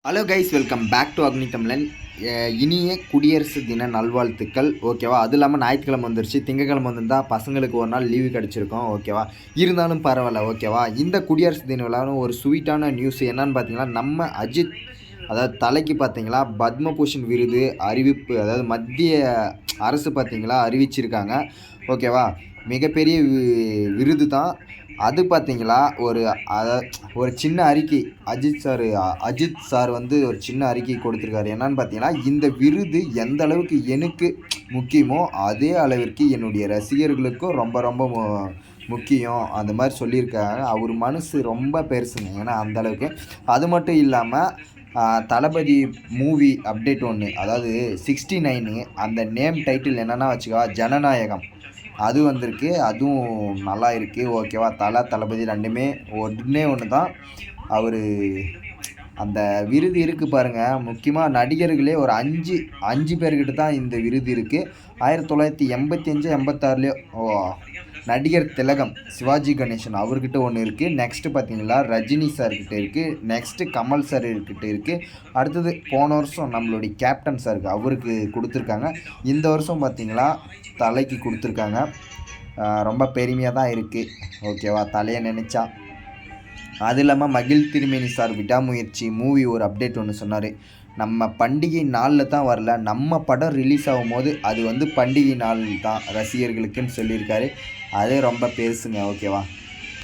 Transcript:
Hello guys, welcome back to Agni Tamizhan. இனிய குடியரசு தின நல்வாழ்த்துக்கள். ஓகேவா? அது இல்லாமல் ஞாயிற்றுக்கிழமை வந்துருச்சு. திங்கக்கிழமை வந்திருந்தால் பசங்களுக்கு ஒரு நாள் லீவு கிடச்சிருக்கோம். ஓகேவா? இருந்தாலும் பரவாயில்ல. ஓகேவா? இந்த குடியரசு தின விழாவும் ஒரு ஸ்வீட்டான நியூஸ் என்னன்னு பார்த்தீங்கன்னா, நம்ம அஜித் அதாவது தலைக்கு பார்த்தீங்களா பத்மபூஷன் விருது அறிவிப்பு, அதாவது மத்திய அரசு பார்த்தீங்களா அறிவிச்சிருக்காங்க. ஓகேவா? மிகப்பெரிய விருது தான் அது. பார்த்தீங்களா ஒரு சின்ன அறிக்கை அஜித் சார் வந்து ஒரு சின்ன அறிக்கை கொடுத்துருக்காரு. என்னன்னு பார்த்தீங்கன்னா, இந்த விருது எந்த அளவுக்கு எனக்கு முக்கியமோ அதே அளவிற்கு என்னுடைய ரசிகர்களுக்கும் ரொம்ப ரொம்ப முக்கியம், அந்த மாதிரி சொல்லியிருக்காங்க. அவர் மனசு ரொம்ப பெருசுங்க. ஏன்னா அந்த அளவுக்கு. அது மட்டும் இல்லாமல் தளபதி மூவி அப்டேட் ஒன்று, அதாவது 69 அந்த நேம் டைட்டில் என்னென்னா வச்சுக்கவா, ஜனநாயகம். அது வந்திருக்கு. அதுவும் நல்லா இருக்குது. ஓகேவா? தளபதி ரெண்டுமே ஒன்று தான். அவர் அந்த விருது இருக்குது பாருங்கள். முக்கியமாக நடிகர்களே ஒரு அஞ்சு பேர்கிட்ட தான் இந்த விருது இருக்குது. 1985 86லேயோ நடிகர் திலகம் சிவாஜி கணேசன் அவர்கிட்ட ஒன்று இருக்குது. நெக்ஸ்ட்டு பார்த்தீங்களா ரஜினி சார்கிட்ட இருக்குது. நெக்ஸ்ட்டு கமல் சார் கிட்ட இருக்குது. அடுத்தது போன வருஷம் நம்மளுடைய கேப்டன் சாருக்கு அவருக்கு கொடுத்துருக்காங்க. இந்த வருஷம் பார்த்தீங்களா தலைக்கு கொடுத்துருக்காங்க. ரொம்ப பெருமையாக தான் இருக்குது. ஓகேவா? தலையை நினச்சா. அது இல்லாமல் மகிழ் திருமேனி சார் விடாமுயற்சி மூவி ஒரு அப்டேட் ஒன்று சொன்னார். நம்ம பண்டிகை நாளில் தான் வரல, நம்ம படம் ரிலீஸ் ஆகும் போது அது வந்து பண்டிகை நாள் தான் ரசிகர்களுக்குன்னு சொல்லியிருக்காரு. அதே ரொம்ப பெருசுங்க. ஓகேவா?